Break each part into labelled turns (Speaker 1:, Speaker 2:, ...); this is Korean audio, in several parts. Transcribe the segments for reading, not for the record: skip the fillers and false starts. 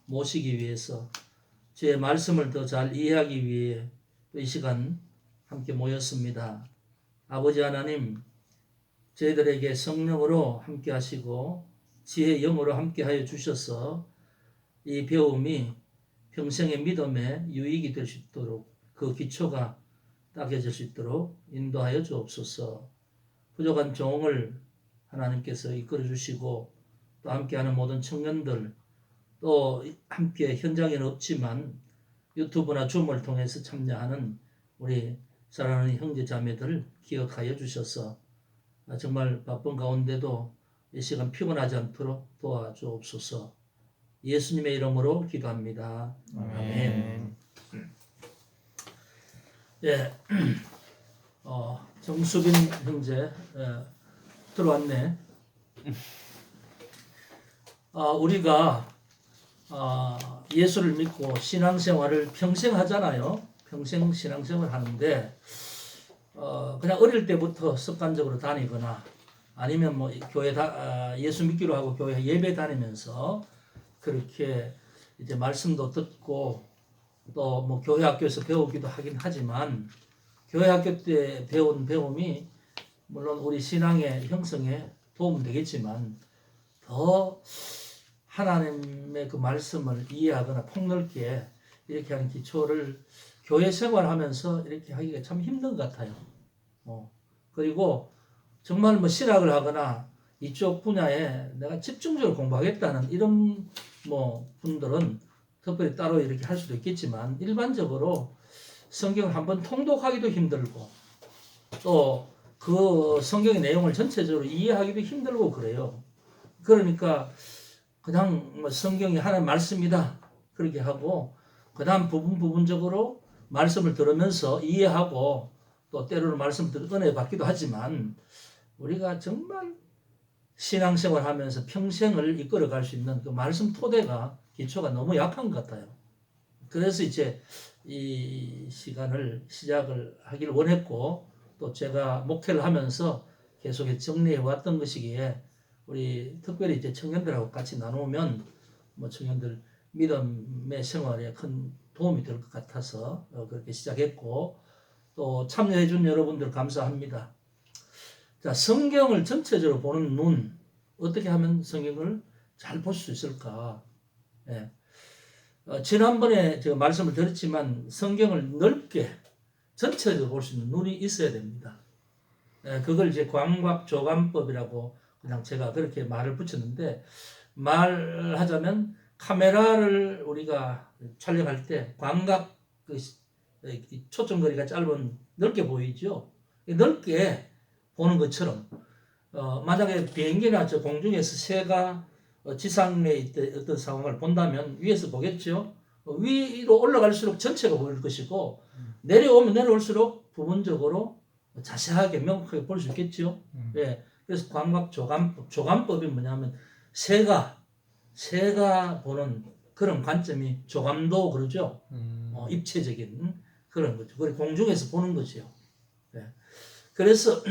Speaker 1: 모시기 위해서 주의 말씀을 더 잘 이해하기 위해 이 시간 함께 모였습니다. 아버지 하나님, 저희들에게 성령으로 함께 하시고 지혜의 영으로 함께 하여 주셔서 이 배움이 평생의 믿음에 유익이 될 수 있도록 그 기초가 딱여질 수 있도록 인도하여 주옵소서. 부족한 종을 하나님께서 이끌어 주시고 또 함께하는 모든 청년들 또 함께 현장에는 없지만 유튜브나 줌을 통해서 참여하는 우리 사랑하는 형제 자매들 기억하여 주셔서 정말 바쁜 가운데도 이 시간 피곤하지 않도록 도와주옵소서. 예수님의 이름으로 기도합니다. 아멘. 예, 정수빈 형제 들어왔네. 우리가 예수를 믿고 신앙생활을 평생 하잖아요. 평생 신앙생활 하는데 그냥 어릴 때부터 습관적으로 다니거나 아니면 뭐 교회 예수 믿기로 하고 교회 예배 다니면서 그렇게 이제 말씀도 듣고 또 뭐 교회 학교에서 배우기도 하긴 하지만 교회 학교 때 배운 배움이 물론 우리 신앙의 형성에 도움 되겠지만 더 하나님의 그 말씀을 이해하거나 폭넓게 이렇게 하는 기초를 교회 생활하면서 이렇게 하기가 참 힘든 것 같아요. 그리고 정말 뭐 신학을 하거나 이쪽 분야에 내가 집중적으로 공부하겠다는 이런 뭐 분들은 특별히 따로 이렇게 할 수도 있겠지만 일반적으로 성경을 한번 통독하기도 힘들고 또 그 성경의 내용을 전체적으로 이해하기도 힘들고 그래요. 그러니까 그냥 뭐 성경이 하나님 말씀이다 그렇게 하고 그 다음 부분적으로 말씀을 들으면서 이해하고 또 때로는 말씀 들을 은혜 받기도 하지만 우리가 정말 신앙생활 하면서 평생을 이끌어갈 수 있는 그 말씀 토대가 기초가 너무 약한 것 같아요. 그래서 이제 이 시간을 시작을 하기를 원했고 또 제가 목회를 하면서 계속 정리해 왔던 것이기에 우리 특별히 이제 청년들하고 같이 나누면 뭐 청년들 믿음의 생활에 큰 도움이 될 것 같아서 그렇게 시작했고 또 참여해 준 여러분들 감사합니다. 자, 성경을 전체적으로 보는 눈 어떻게 하면 성경을 잘 볼 수 있을까? 예. 지난번에 제가 말씀을 드렸지만 성경을 넓게 전체적으로 볼 수 있는 눈이 있어야 됩니다. 예, 그걸 이제 광각조감법이라고 그냥 제가 그렇게 말을 붙였는데 말하자면 카메라를 우리가 촬영할 때 광각 그 초점거리가 짧은 넓게 보이죠. 넓게 보는 것처럼 만약에 비행기나 저 공중에서 새가 지상 내에 어떤 상황을 본다면 위에서 보겠죠. 위로 올라갈수록 전체가 보일 것이고 내려오면 내려올수록 부분적으로 자세하게 명확하게 볼 수 있겠죠. 예. 그래서 조감법이 뭐냐면 새가 보는 그런 관점이 조감도 그러죠. 입체적인 그런 거죠. 그리고 공중에서 보는 거죠. 예. 그래서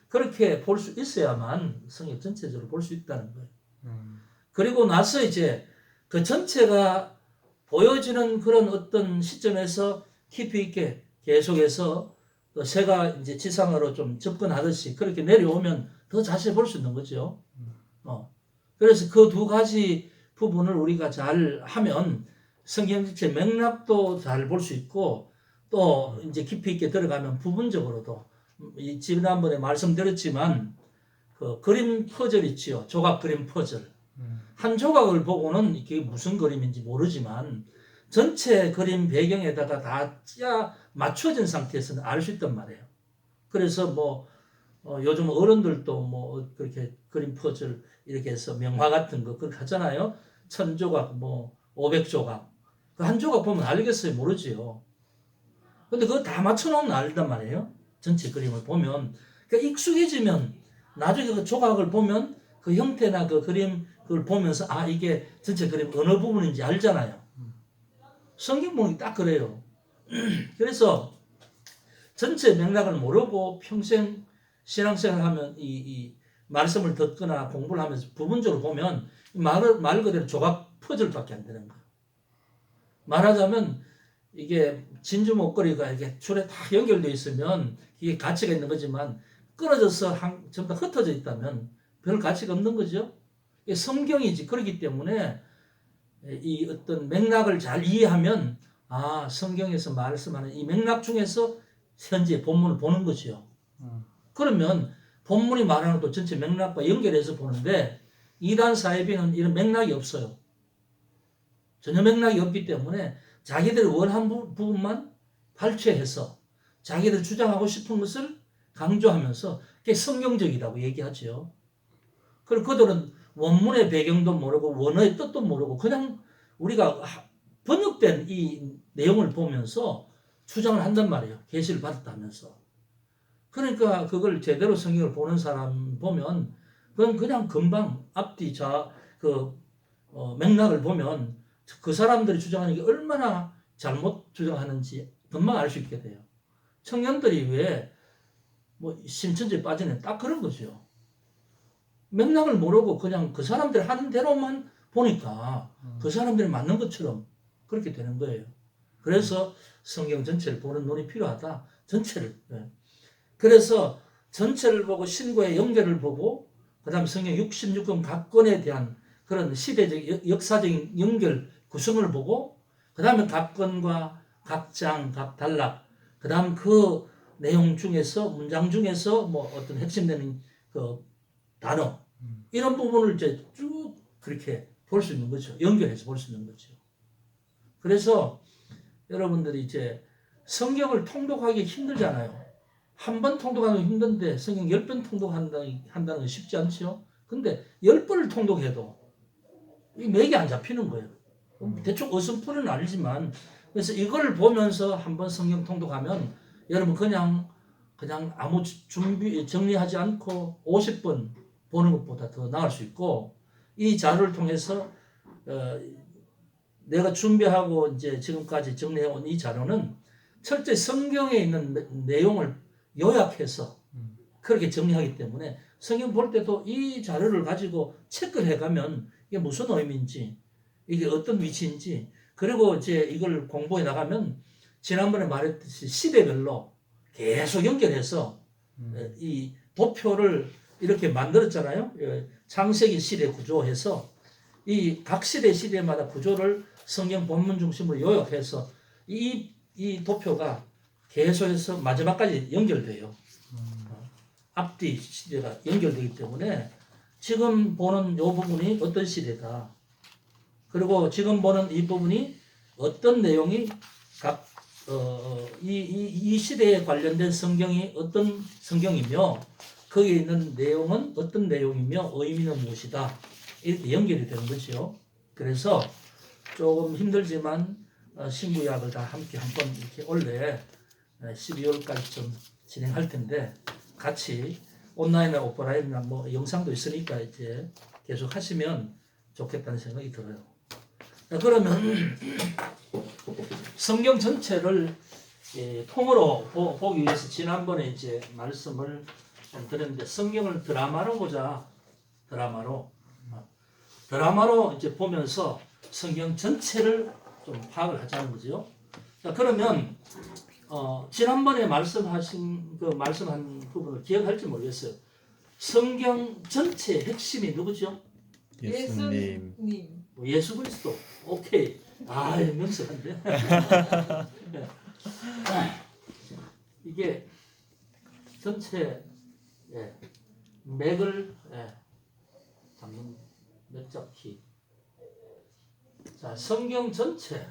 Speaker 1: 그렇게 볼 수 있어야만 성경 전체적으로 볼 수 있다는 거예요. 그리고 나서 이제 그 전체가 보여지는 그런 어떤 시점에서 깊이 있게 계속해서 또 새가 이제 지상으로 좀 접근하듯이 그렇게 내려오면 더 자세히 볼 수 있는 거죠. 그래서 그 두 가지 부분을 우리가 잘 하면 성경 전체 맥락도 잘 볼 수 있고 또 이제 깊이 있게 들어가면 부분적으로도 지난번에 말씀드렸지만 그 그림 퍼즐 있지요. 조각 그림 퍼즐. 한 조각을 보고는 이게 무슨 그림인지 모르지만 전체 그림 배경에다가 다 짜 맞춰진 상태에서는 알 수 있단 말이에요. 그래서 뭐 요즘 어른들도 뭐 그렇게 그림 퍼즐 이렇게 해서 명화 같은 거 그렇게 하잖아요. 1000조각 뭐 500조각 그 한 조각 보면 알겠어요? 모르지요. 근데 그거 다 맞춰놓으면 알단 말이에요. 전체 그림을 보면 그러니까 익숙해지면 나중에 그 조각을 보면 그 형태나 그 그림 그걸 보면서 아 이게 전체 그림 어느 부분인지 알잖아요. 성경 보는 게 딱 그래요. 그래서 전체 맥락을 모르고 평생 신앙생활 하면 이 말씀을 듣거나 공부를 하면서 부분적으로 보면 말 그대로 조각 퍼즐밖에 안 되는 거예요. 말하자면 이게 진주 목걸이가 이게 줄에 다 연결되어 있으면 이게 가치가 있는 거지만 끊어져서 전부 다 흩어져 있다면 별 가치가 없는 거죠. 이게 성경이지. 그렇기 때문에 이 어떤 맥락을 잘 이해하면 성경에서 말씀하는 이 맥락 중에서 현재 본문을 보는 거죠. 그러면 본문이 말하는 또 전체 맥락과 연결해서 보는데 이단 사이비는 이런 맥락이 없어요. 전혀 맥락이 없기 때문에 자기들이 원하는 부분만 발췌해서 자기들 주장하고 싶은 것을 강조하면서 그게 성경적이라고 얘기하죠. 그리고 그들은 원문의 배경도 모르고 원어의 뜻도 모르고 그냥 우리가 번역된 이 내용을 보면서 주장을 한단 말이에요. 계시를 받았다면서. 그러니까 그걸 제대로 성경을 보는 사람 보면 그건 그냥 금방 앞뒤 맥락을 보면 그 사람들이 주장하는 게 얼마나 잘못 주장하는지 금방 알 수 있게 돼요. 청년들이 왜 심천지에 빠지는 딱 그런 거죠. 맥락을 모르고 그냥 그 사람들이 하는 대로만 보니까 그 사람들이 맞는 것처럼 그렇게 되는 거예요. 그래서 성경 전체를 보는 눈이 필요하다. 전체를. 그래서 전체를 보고 신구의 연결을 보고 그다음 성경 66권 각 권에 대한 그런 시대적 역사적인 연결 구성을 보고 그다음에 각 권과 각 장, 각 단락 그다음 그 내용 중에서 문장 중에서 어떤 핵심되는 그 단어 이런 부분을 이제 쭉 그렇게 볼 수 있는 거죠. 연결해서 볼 수 있는 거죠. 그래서 여러분들이 이제 성경을 통독하기 힘들잖아요. 한 번 통독하는 건 힘든데 성경 10번 통독한다는 건 쉽지 않죠. 근데 10번을 통독해도 이 맥이 안 잡히는 거예요. 대충 어순풀이는 알지만 그래서 이걸 보면서 한번 성경 통독하면 여러분 그냥 아무 정리하지 않고 50번 보는 것보다 더 나을 수 있고 이 자료를 통해서 내가 준비하고 이제 지금까지 정리해온 이 자료는 철저히 성경에 있는 내용을 요약해서 그렇게 정리하기 때문에 성경 볼 때도 이 자료를 가지고 체크를 해가면 이게 무슨 의미인지 이게 어떤 위치인지 그리고 이제 이걸 공부해 나가면 지난번에 말했듯이 시대별로 계속 연결해서 이 도표를 이렇게 만들었잖아요. 창세기 시대 구조해서 이 각 시대마다 구조를 성경 본문 중심으로 요약해서 이 도표가 계속해서 마지막까지 연결돼요. 앞뒤 시대가 연결되기 때문에 지금 보는 이 부분이 어떤 시대다. 그리고 지금 보는 이 부분이 어떤 내용이 이 시대에 관련된 성경이 어떤 성경이며 거기에 있는 내용은 어떤 내용이며 의미는 무엇이다. 이렇게 연결이 되는 거죠. 그래서 조금 힘들지만 신구약을 다 함께 한번 이렇게 올해 12월까지 좀 진행할 텐데 같이 온라인이나 오프라인이나 영상도 있으니까 이제 계속 하시면 좋겠다는 생각이 들어요. 그러면 성경 전체를 통으로 보기 위해서 지난번에 이제 말씀을 좀 드렸는데 성경을 드라마로 보자. 드라마로 이제 보면서 성경 전체를 좀 파악을 하자는 거죠. 자, 그러면 지난번에 말씀한 부분을 기억할지 모르겠어요. 성경 전체의 핵심이 누구죠?
Speaker 2: 예수님.
Speaker 1: 예수 그리스도. 오케이. 명석한데. 이게 전체 맥을 잡는 맥잡기. 자, 성경 전체를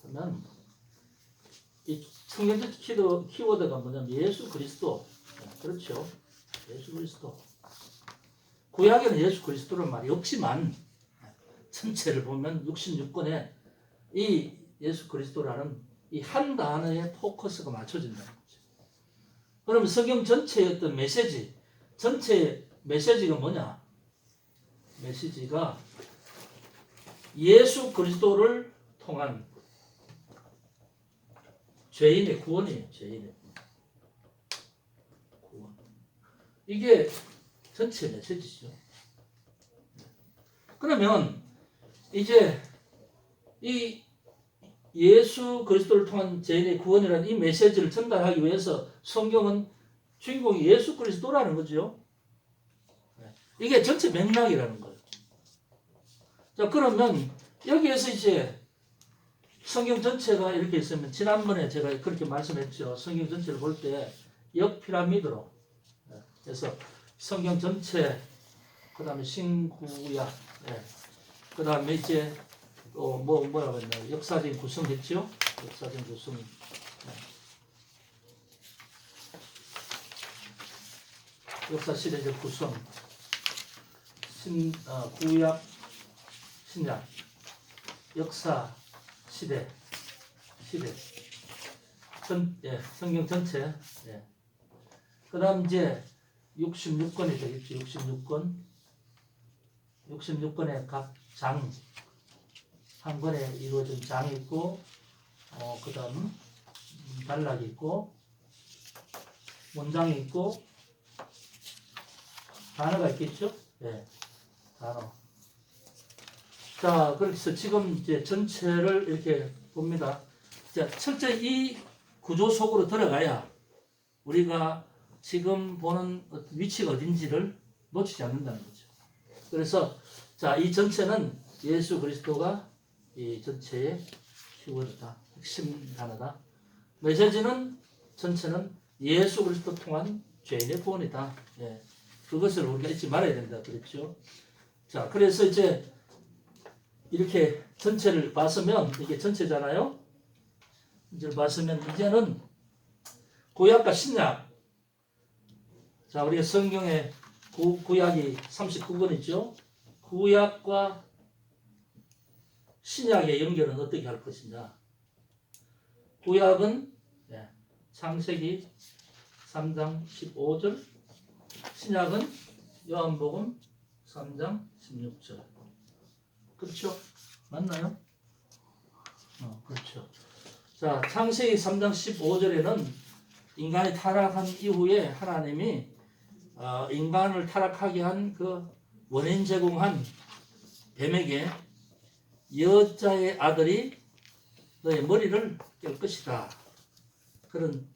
Speaker 1: 보면 이 성경 전체 키워드가 뭐냐면 예수 그리스도. 그렇죠. 예수 그리스도. 구약에는 예수 그리스도를 말이 없지만 전체를 보면 66권에 이 예수 그리스도라는 이 한 단어에 포커스가 맞춰진다는 거죠. 그러면 성경 전체의 어떤 메시지, 전체 메시지가 뭐냐? 메시지가 예수 그리스도를 통한 죄인의 구원이에요. 죄인의 구원. 이게 전체 메시지죠. 그러면 이제 이 예수 그리스도를 통한 죄인의 구원이라는 이 메시지를 전달하기 위해서 성경은 주인공이 예수 그리스도라는 거죠. 이게 전체 맥락이라는 거예요. 자, 그러면 여기에서 이제 성경 전체가 이렇게 있으면 지난번에 제가 그렇게 말씀했죠. 성경 전체를 볼 때 역피라미드로. 그래서 성경 전체, 그 다음에 신구약, 그 다음에 이제 뭐라고 했나, 역사적인 구성했죠. 역사적인 구성. 역사 시대적 구성. 구약, 신약, 역사, 시대. 성경 전체. 그 다음 이제 66권이 되겠죠. 66권의 각 장, 한 권에 이루어진 장이 있고, 그 다음 단락이 있고, 문장이 있고, 단어가 있겠죠. 단어. 자, 그래서 지금 이제 전체를 이렇게 봅니다. 자, 철저히 이 구조 속으로 들어가야 우리가 지금 보는 위치가 어딘지를 놓치지 않는다는 거죠. 그래서 자, 이 전체는 예수 그리스도가 이 전체의 키워드다, 핵심 단어다. 메시지는 전체는 예수 그리스도 통한 죄인의 구원이다. 그것을 우리가 잊지 말아야 된다 그랬죠. 자, 그래서 이제 이렇게 전체를 봤으면, 이게 전체잖아요. 이제 봤으면 이제는 구약과 신약. 자, 우리가 성경에 구약이 39권이죠. 구약과 신약의 연결은 어떻게 할 것이냐. 구약은 창세기 3장 15절, 신약은 요한복음 3장 16절. 그렇죠? 맞나요? 그렇죠. 자, 창세기 3장 15절에는 인간이 타락한 이후에 하나님이 인간을 타락하게 한 그 원인 제공한 뱀에게 여자의 아들이 너의 머리를 깰 것이다. 그런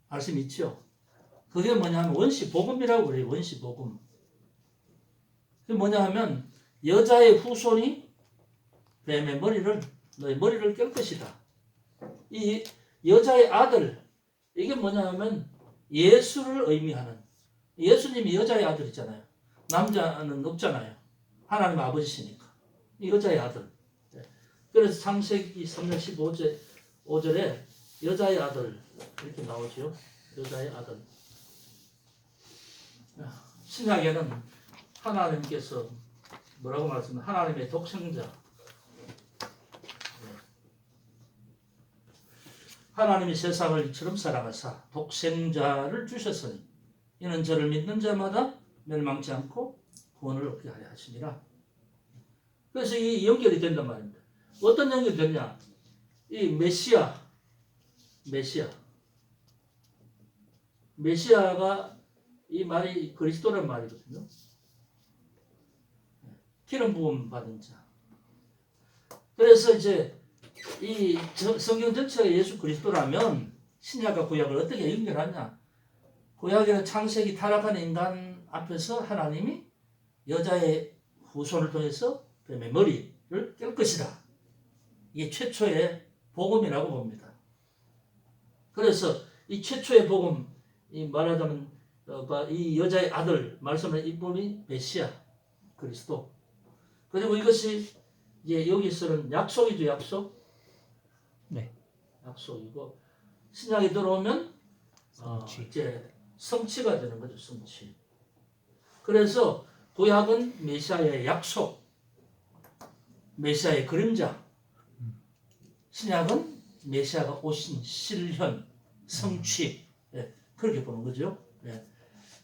Speaker 1: 말씀이 있죠. 그게 뭐냐 하면 원시복음이라고 그래요. 원시복음. 그게 뭐냐 하면 여자의 후손이 뱀의 머리를, 너의 머리를 깰 것이다. 이 여자의 아들, 이게 뭐냐 하면 예수를 의미하는, 예수님이 여자의 아들이잖아요. 남자는 없잖아요. 하나님 아버지시니까. 이 여자의 아들. 그래서 창세기 3장 15절에 여자의 아들 이렇게 나오죠. 여자의 아들. 신약에는 하나님께서 뭐라고 말씀하시면 하나님의 독생자. 하나님이 세상을 이처럼 사랑하사 독생자를 주셨으니 이는 저를 믿는 자마다 멸망치 않고 구원을 얻게 하려 하시니라. 그래서 이 연결이 된단 말입니다. 어떤 연결이 되냐? 이 메시아가 이 말이 그리스도란 말이거든요. 기름 부음 받은 자. 그래서 이제 이 성경 전체가 예수 그리스도라면 신약과 구약을 어떻게 연결하냐? 구약에는 창세기 타락한 인간 앞에서 하나님이 여자의 후손을 통해서 뱀의 머리를 깰 것이다. 이게 최초의 복음이라고 봅니다. 그래서 이 최초의 복음, 이 말하자면 이 여자의 아들 말씀하는 이 분이 메시아 그리스도. 그리고 이것이 이제 여기서는 약속이죠, 약속.
Speaker 2: 네.
Speaker 1: 약속이고 신약이 들어오면
Speaker 2: 성취.
Speaker 1: 이제 성취가 되는 거죠, 성취. 그래서 구약은 메시아의 약속, 메시아의 그림자. 신약은 메시아가 오신 실현, 성취. 그렇게 보는 거죠.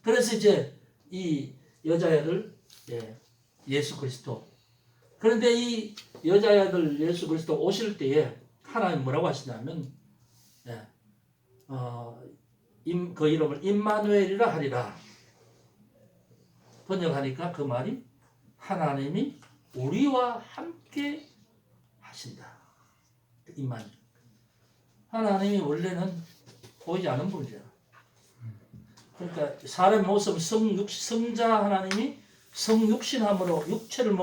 Speaker 1: 그래서 이제 이 여자애들 예수 그리스도. 그런데 이 여자애들 예수 그리스도 오실 때에 하나님 뭐라고 하시냐면 그 이름을 임마누엘이라 하리라. 번역하니까 그 말이 하나님이 우리와 함께 하신다. 임마누엘. 하나님이 원래는 보이지 않는 분이잖아. 그러니까 사람 모습 성자 하나님이 성육신함으로 육체를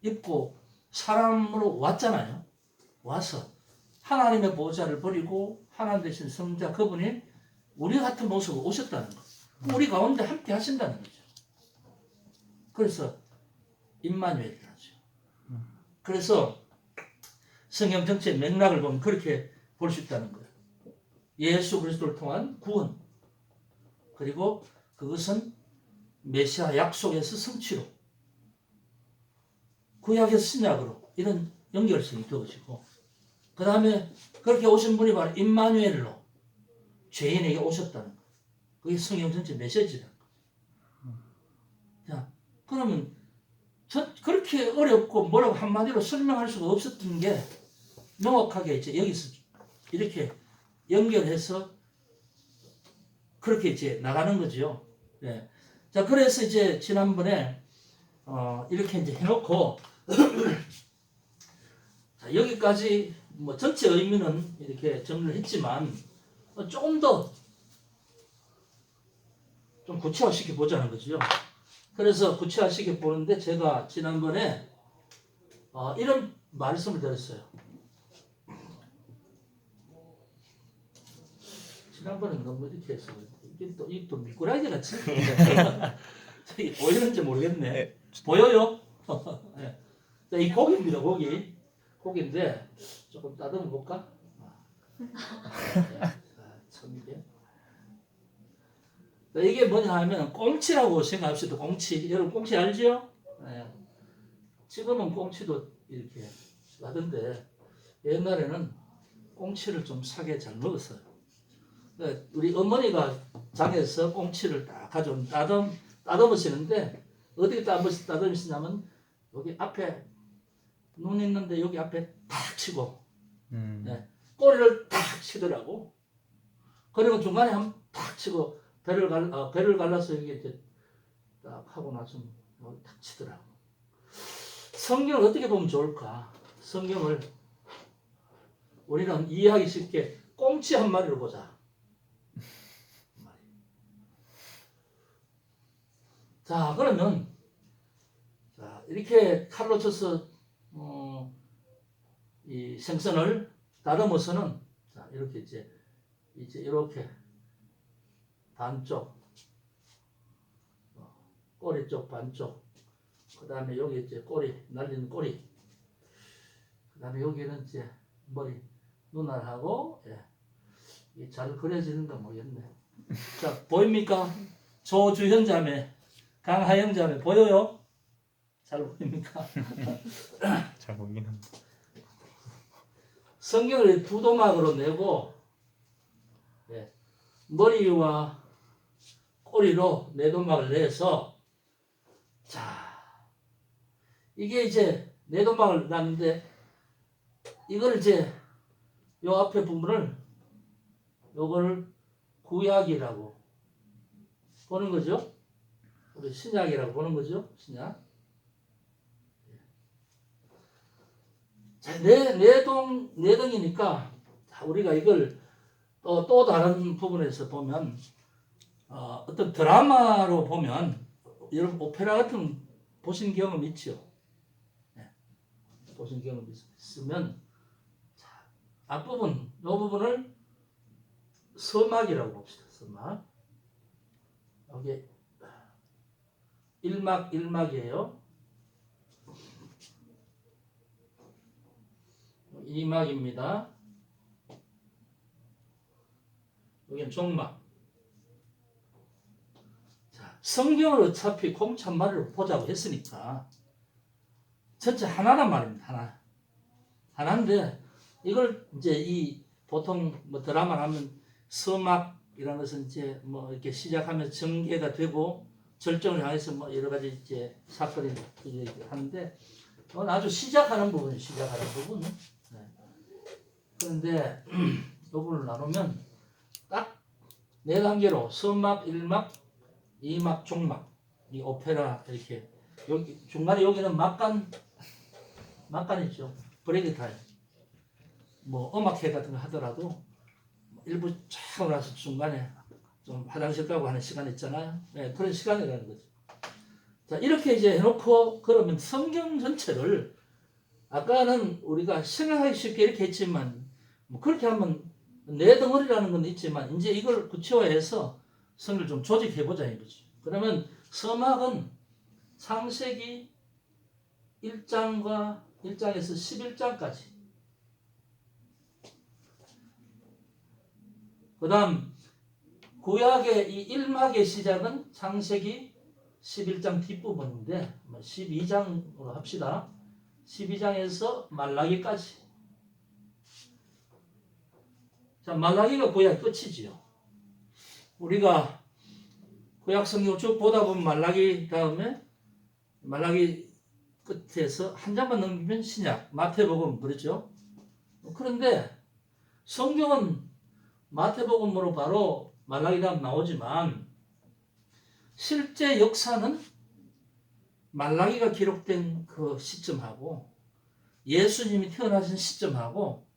Speaker 1: 입고 사람으로 왔잖아요. 와서 하나님의 보좌를 버리고 하나님 대신 성자 그분이 우리 같은 모습으로 오셨다는 거. 우리 가운데 함께 하신다는 거죠. 그래서 임마누엘이라죠. 그래서 성경 전체 맥락을 보면 그렇게 볼 수 있다는 거예요. 예수 그리스도를 통한 구원, 그리고 그것은 메시아 약속에서 성취로, 구약에서 신약으로 이런 연결성이 되어지고, 그 다음에 그렇게 오신 분이 바로 임마누엘로 죄인에게 오셨다는 거예요. 그게 성경 전체 메시지라는 거예요. 자, 그러면 그렇게 어렵고 뭐라고 한마디로 설명할 수가 없었던 게 명확하게 이제 여기서 이렇게 연결해서 그렇게 이제 나가는 거죠. 네. 자, 그래서 이제 지난번에 이렇게 이제 해놓고 자, 여기까지 뭐 전체 의미는 이렇게 정리를 했지만 조금 더 좀 구체화시켜 보자는 거죠. 그래서 구체화시켜 보는데 제가 지난번에 이런 말씀을 드렸어요. 지난번에 너무 이렇게 해서 이게 또 미꾸라지 같이 보이는지 모르겠네.
Speaker 2: 네.
Speaker 1: 보여요? 네. 자, 이 고기입니다. 고기인데 조금 따듬어 볼까? 참 이게. 자, 이게 뭐냐 하면 꽁치라고 생각합시다. 꽁치. 여러분 꽁치 알죠? 네. 지금은 꽁치도 이렇게 하던데 옛날에는 꽁치를 좀 사게 잘 먹었어요. 우리 어머니가 장에서 꽁치를 딱 가져온 따듬으시는데 어떻게 따듬으시냐면 여기 앞에 눈 있는데 여기 앞에 탁 치고 네, 꼬리를 탁 치더라고. 그리고 중간에 한 탁 치고 배를 갈라서 여기 이제 딱 하고 나서 여기 탁 치더라고. 성경을 어떻게 보면 좋을까? 성경을 우리는 이해하기 쉽게 꽁치 한 마리로 보자. 자, 그러면 자, 이렇게 칼로 쳐서 이 생선을 다듬어서는 자, 이렇게 이제 이렇게 반쪽 꼬리 쪽 반쪽, 그 다음에 여기 이제 꼬리 날리는 꼬리, 그 다음에 여기는 이제 머리 눈알하고 예. 잘 그려지는가 모르겠네. 자, 보입니까? 조주현 자매, 강하영 자매 보여요? 잘 보입니까?
Speaker 2: 잘 보이긴 합니다.
Speaker 1: 성경을 두 도막으로 내고 예, 머리와 꼬리로 네 도막을 내서 자, 이게 이제 네 도막을 놨는데 이걸 이제 요 앞에 부분을 요거를 구약이라고 보는 거죠. 우리 신약이라고 보는 거죠. 신약. 자, 네 동이니까 우리가 이걸 또 다른 부분에서 보면 어떤 드라마로 보면 여러분 오페라 같은 보신 경험 있죠? 네. 보신 경험 있으면 자, 앞부분 이 부분을 서막이라고 봅시다. 서막. 여기 1막 1막이에요. 2막입니다. 여기는 종막. 자, 성경을 어차피 꽁치 한 마리로 보자고 했으니까 전체 하나란 말입니다. 하나인데 이걸 이제 이 보통 뭐 드라마를 하면 서막이라는 것은 이제 뭐 이렇게 시작하면 전개가 되고 절정을 향해서 뭐 여러 가지 이제 사건이 하는데 아주 시작하는 부분. 네. 그런데 이 부분을 나누면 딱 네 단계로 서막, 1막, 2막, 종막, 이 오페라 이렇게 여기 중간에 여기는 막간이죠. 브레이크 타임. 뭐 음악회 같은 거 하더라도 일부 쫙 나서 중간에 좀 화장실 가고 하는 시간 있잖아요. 네, 그런 시간이라는 거죠. 자, 이렇게 이제 해놓고 그러면 성경 전체를 아까는 우리가 생각하기 쉽게 이렇게 했지만 뭐 그렇게 하면 내 덩어리라는 건 있지만 이제 이걸 구체화해서 성경을 좀 조직해보자 이거죠. 그러면 서막은 창세기 1장과 1장에서 11장까지 그 다음 구약의 이 1막의 시작은 창세기 11장 뒷부분인데 12장으로 합시다. 12장에서 말라기까지. 자, 말라기가 구약 끝이지요. 우리가 구약 성경을 쭉 보다 보면 말라기 다음에 말라기 끝에서 한 장만 넘기면 신약, 마태복음 그렇죠. 그런데 성경은 마태복음으로 바로 말라기 다음 나오지만 실제 역사는 말라기가 기록된 그 시점하고 예수님이 태어나신 시점하고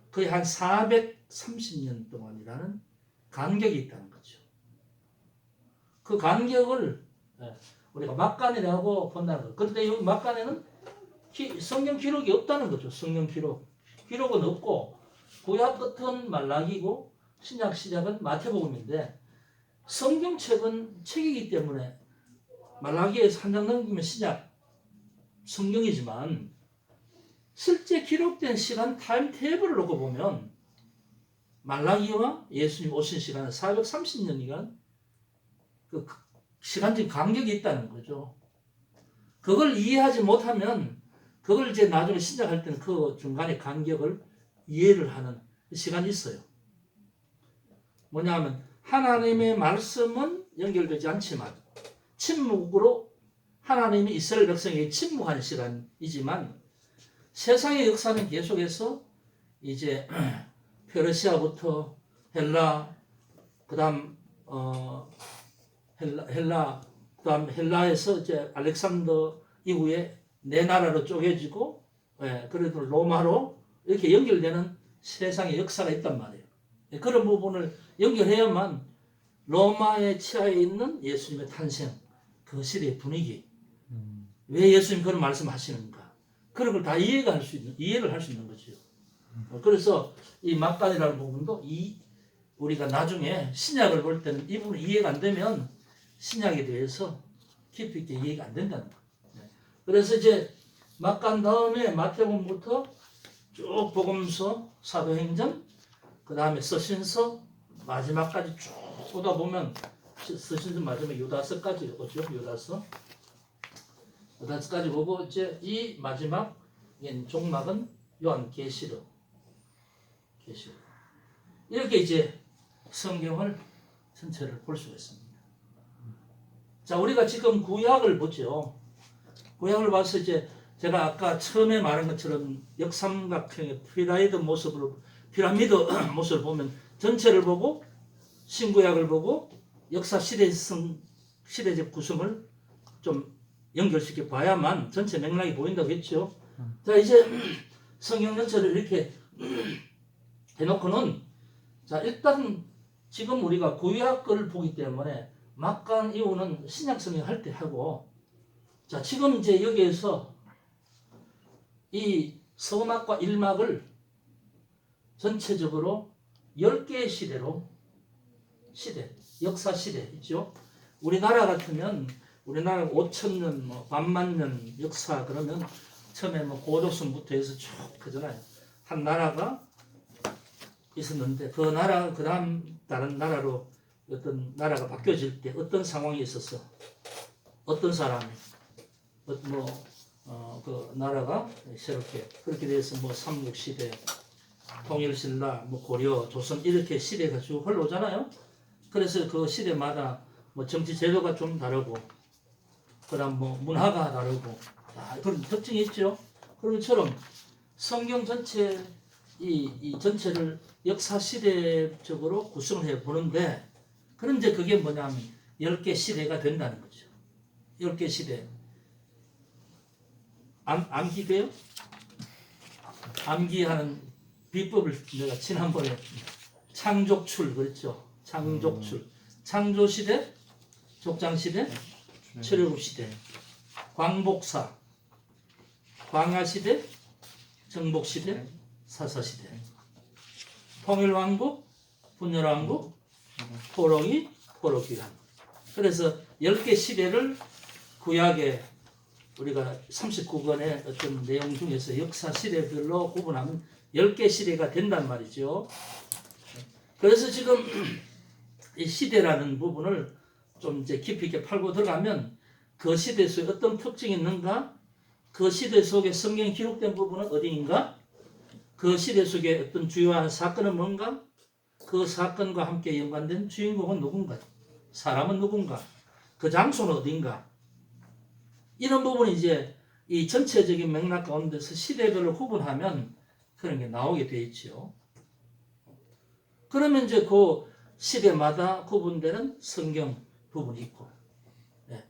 Speaker 1: 거의 한 430년 동안이라는 간격이 있다는 거죠. 그 간격을 우리가 막간이라고 본다는 거예요. 그런데 이 막간에는 성경 기록이 없다는 거죠. 성경 기록은 없고 구약 끝은 말라기고 신약 시작은 마태복음인데 성경책은 책이기 때문에 말라기에서 한 장 넘기면 신약 성경이지만 실제 기록된 시간 타임 테이블을 놓고 보면 말라기와 예수님 오신 시간은 430년이간 그 시간적 간격이 있다는 거죠. 그걸 이해하지 못하면 그걸 이제 나중에 신작할 때는 그 중간의 간격을 이해를 하는 시간이 있어요. 뭐냐 하면 하나님의 말씀은 연결되지 않지만 침묵으로 하나님이 이스라엘 백성에게 침묵하는 시간이지만 세상의 역사는 계속해서 이제 페르시아부터 헬라 그다음 그다음 헬라에서 이제 알렉산더 이후에 네 나라로 쪼개지고 그래도 로마로 이렇게 연결되는 세상의 역사가 있단 말이에요. 그런 부분을 연결해야만 로마의 치하에 있는 예수님의 탄생, 그 시대의 분위기, 왜 예수님 그런 말씀하시는가, 그런 걸 다 이해를 할 수 있는 거죠. 그래서 이 막간이라는 부분도 우리가 나중에 신약을 볼 때는 이 부분이 이해가 안 되면 신약에 대해서 깊이 있게 이해가 안 된다는 거예요. 그래서 이제 막간 다음에 마태복음부터 쭉 복음서, 사도행전, 그 다음에 서신서 마지막까지 쭉 보다 보면 서신서 마지막 유다서까지 오죠. 유다서까지 보고 이제 이 마지막 종막은 요한계시록. 이렇게 이제 성경을 전체를 볼 수가 있습니다. 자, 우리가 지금 구약을 보죠. 구약을 봐서 이제 제가 아까 처음에 말한 것처럼 역삼각형의 피라미드 모습을 보면 전체를 보고 신구약을 보고 역사 시대적 구성을 좀 연결시켜 봐야만 전체 맥락이 보인다고 했죠. 자, 이제 성경 전체를 이렇게 해놓고는 자, 일단 지금 우리가 구약을 보기 때문에 막간 이후는 신약 성경 할 때 하고, 자, 지금 이제 여기에서 이 서막과 일막을 전체적으로 10개의 역사 시대 있죠. 우리나라 같으면 우리나라 5,000년, 뭐 반만년 역사 그러면 처음에 뭐 고조선부터 해서 쭉 그잖아요. 한 나라가 있었는데 그 나라 그 다음 다른 나라로 어떤 나라가 바뀌어질 때 어떤 상황이 있었어? 어떤 사람이 그 나라가 새롭게 그렇게 돼서 뭐 삼국시대, 통일신라, 뭐 고려, 조선 이렇게 시대가 쭉 흘러오잖아요. 그래서 그 시대마다 뭐 정치 제도가 좀 다르고, 그다음 뭐 문화가 다르고, 그런 특징이 있죠. 그런 것처럼 성경 전체 이 전체를 역사 시대적으로 구성해 보는데, 그런데 그게 뭐냐면 10개 시대가 된다는 거죠. 10개 시대. 암기돼요? 암기하는 비법을 내가 지난번에 창족출 그랬죠. 창족출. 창조시대, 족장시대, 출애굽시대, 광복사, 광야시대, 정복시대, 사사시대, 통일왕국, 분열왕국, 포로기, 포로기한. 그래서 10개 시대를 구약에 우리가 39권의 어떤 내용 중에서 역사 시대별로 구분하면 10개 시대가 된단 말이죠. 그래서 지금 이 시대라는 부분을 좀 이제 깊이 있게 팔고 들어가면 그 시대 속에 어떤 특징이 있는가? 그 시대 속에 성경에 기록된 부분은 어디인가? 그 시대 속에 어떤 주요한 사건은 뭔가? 그 사건과 함께 연관된 주인공은 누군가? 사람은 누군가? 그 장소는 어딘가? 이런 부분이 이제 이 전체적인 맥락 가운데서 시대별로 구분하면 그런 게 나오게 돼 있죠. 그러면 이제 그 시대마다 구분되는 성경 부분이 있고. 네.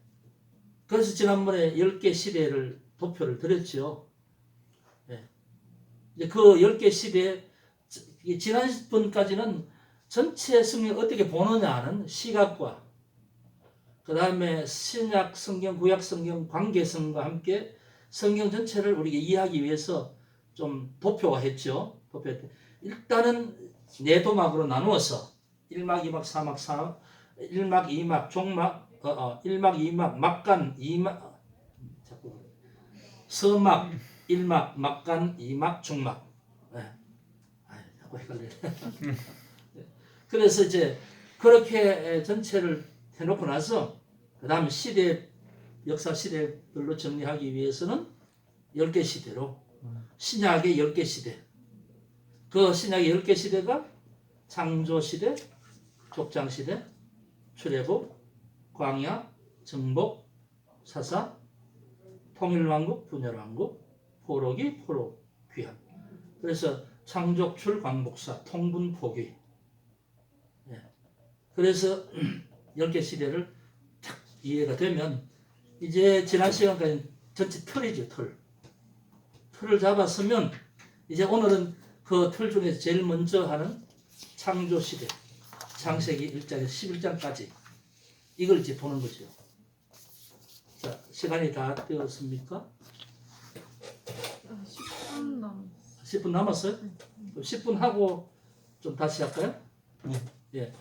Speaker 1: 그래서 지난번에 10개 시대를 도표를 드렸죠. 네. 이제 그 10개 시대, 지난번까지는 전체 성경을 어떻게 보느냐는 시각과 그 다음에 신약 성경, 구약 성경, 관계성과 함께 성경 전체를 우리가 이해하기 위해서 좀 도표화했죠. 일단은 네 도막으로 나누어서 1막, 2막, 4막, 4막, 1막, 2막, 종막, 1막, 2막, 막간, 2막, 서막, 1막, 막간, 2막, 중막. 네. 자꾸 헷갈려. 그래서 이제 그렇게 전체를 해놓고 나서 그 다음 시대, 역사 시대별로 정리하기 위해서는 10개 시대로 신약의 10개 시대, 그 신약의 10개 시대가 창조시대, 족장시대, 출애굽, 광야, 정복, 사사, 통일왕국, 분열왕국, 포로기, 포로, 귀환. 그래서 창족출, 광복사, 통분포기. 예. 그래서 10개 시대를 탁 이해가 되면 이제 지난 시간까지 전체 틀이죠, 틀. 틀을 잡았으면 이제 오늘은 그 틀 중에서 제일 먼저 하는 창조시대, 창세기 1장에서 11장까지 이걸 이제 보는 거죠. 자, 시간이 다 되었습니까?
Speaker 3: 10분 남았어요.
Speaker 1: 10분 남았어요? 그럼 10분 하고 좀 다시 할까요?
Speaker 2: 네.
Speaker 1: 예.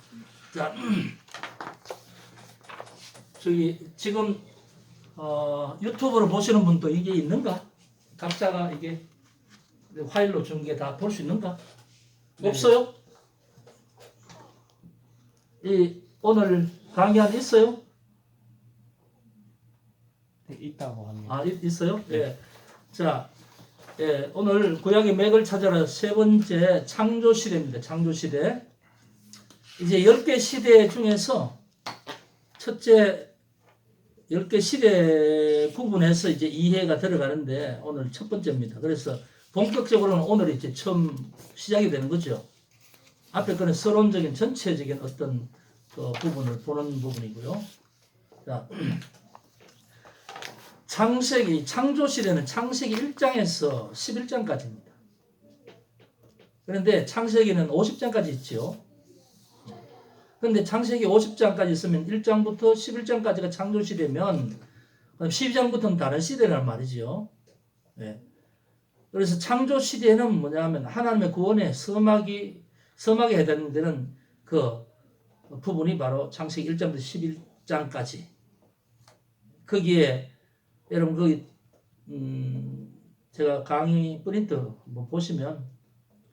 Speaker 1: 자, 저기 지금 유튜브로 보시는 분도 이게 있는가? 각자가 이게 파일로 준 게 다 볼 수 있는가?
Speaker 2: 네.
Speaker 1: 없어요? 이 오늘 강의안 있어요?
Speaker 2: 네, 있다고 합니다.
Speaker 1: 아, 있어요?
Speaker 2: 네.
Speaker 1: 예. 자, 예, 오늘 구약의 맥을 찾아라 세 번째 창조 시대입니다. 창조 시대. 이제 10개 시대 중에서 첫째 10개 시대 구분해서 이제 이해가 들어가는데 오늘 첫 번째입니다. 그래서 본격적으로는 오늘 이제 처음 시작이 되는 거죠. 앞에 거는 서론적인 전체적인 어떤 그 부분을 보는 부분이고요. 자, 창세기, 창조시대는 창세기 1장에서 11장까지입니다. 그런데 창세기는 50장까지 있죠. 그런데 창세기 50장까지 있으면 1장부터 11장까지가 창조시대면 12장부터는 다른 시대란 말이죠. 네. 그래서 창조시대는 뭐냐면 하나님의 구원의 서막에 해당되는 데는 그 부분이 바로 창세기 1장부터 11장까지. 거기에 여러분 거기 제가 강의 프린터 뭐 보시면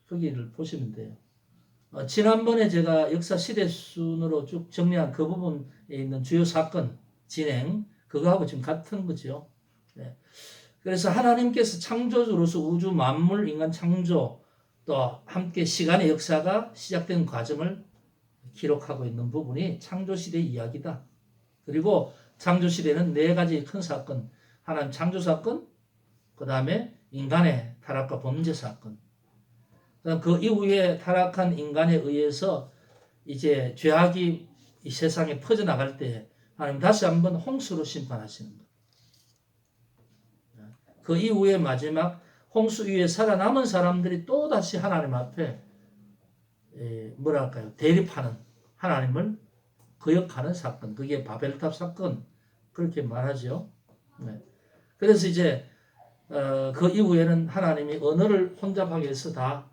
Speaker 1: 거기를 보시면 돼요. 지난번에 제가 역사 시대 순으로 쭉 정리한 그 부분에 있는 주요 사건 진행 그거하고 지금 같은 거죠. 네. 그래서 하나님께서 창조주로서 우주 만물 인간 창조 또 함께 시간의 역사가 시작된 과정을 기록하고 있는 부분이 창조시대 이야기다. 그리고 창조시대는 네 가지 큰 사건, 하나님 창조 사건, 그 다음에 인간의 타락과 범죄 사건, 그 이후에 타락한 인간에 의해서 이제 죄악이 이 세상에 퍼져나갈 때 하나님 다시 한번 홍수로 심판하시는 것. 그 이후에 마지막 홍수 위에 살아남은 사람들이 또 다시 하나님 앞에 뭐랄까요? 대립하는 하나님을 거역하는 사건. 그게 바벨탑 사건. 그렇게 말하죠. 네. 그래서 이제 그 이후에는 하나님이 언어를 혼잡하게 해서 다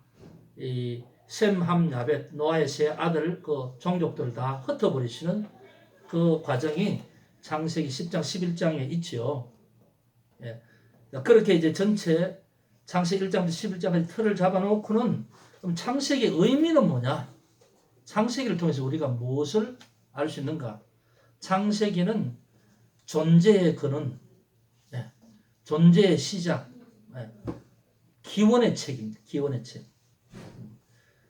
Speaker 1: 셈, 함, 야벳, 노아의 세 아들 그 종족들 다 흩어버리시는 그 과정이 창세기 10장, 11장에 있죠. 예. 그렇게 이제 전체 창세기 1장부터 11장까지 틀을 잡아놓고는 그럼 창세기의 의미는 뭐냐? 창세기를 통해서 우리가 무엇을 알 수 있는가? 창세기는 존재의 근원, 예. 존재의 시작, 예. 기원의 책입니다. 기원의 책.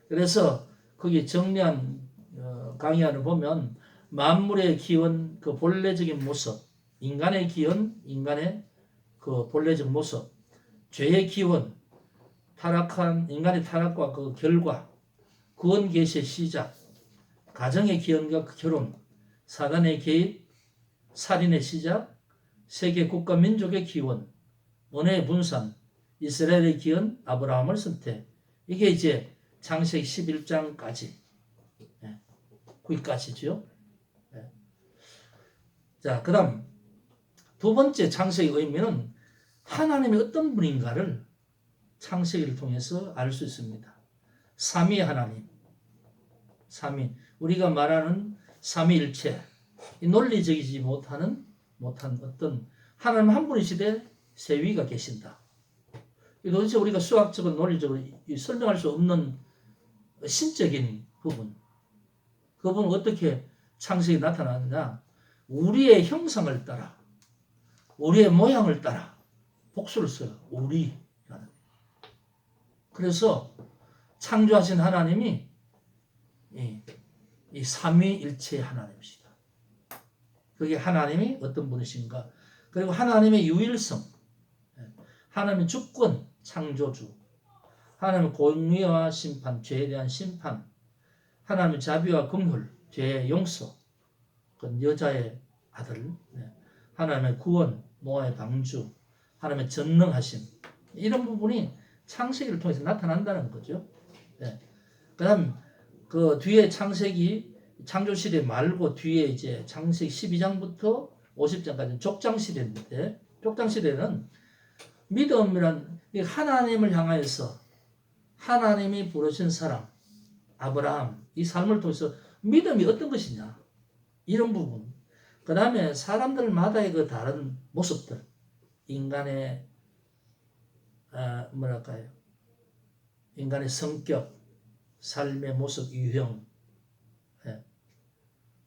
Speaker 1: 그래서 거기 정리한 강의안을 보면 만물의 기원, 그 본래적인 모습, 인간의 기원, 인간의 그 본래적 모습, 죄의 기원, 타락한 인간의 타락과 그 결과, 구원 계시의 시작, 가정의 기원과 그 결혼, 사단의 개입, 살인의 시작, 세계 국가 민족의 기원, 은혜의 분산, 이스라엘의 기원, 아브라함을 선택. 이게 이제 창세기 11장까지, 예, 거기까지죠. 예. 자, 그 다음 두 번째 창세기 의미는 하나님이 어떤 분인가를 창세기를 통해서 알 수 있습니다. 삼위 하나님, 삼위, 우리가 말하는 삼위일체, 이 논리적이지 못한 어떤 하나님 한 분이시되 세위가 계신다. 도대체 우리가 수학적으로 논리적으로 설명할 수 없는 신적인 부분, 그 부분은 어떻게 창세기 나타나느냐? 우리의 형상을 따라, 우리의 모양을 따라 복수를 써요. 우리라는. 그래서 창조하신 하나님이 이 삼위일체의 하나님이시다. 그게 하나님이 어떤 분이신가? 그리고 하나님의 유일성, 하나님의 주권, 창조주, 하나님의 공의와 심판, 죄에 대한 심판, 하나님의 자비와 긍휼, 죄의 용서, 그 여자의 아들, 하나님의 구원, 노아의 방주, 하나님의 전능하심, 이런 부분이 창세기를 통해서 나타난다는 거죠. 그다음 그 뒤에 창세기 창조 시대 말고 뒤에 이제 창세기 12장부터 50장까지 족장 시대인데, 족장 시대는 믿음이란 하나님을 향하여서 하나님이 부르신 사람 아브라함, 이 삶을 통해서 믿음이 어떤 것이냐, 이런 부분. 그 다음에 사람들마다의 그 다른 모습들, 인간의 뭐랄까요, 인간의 성격, 삶의 모습, 유형,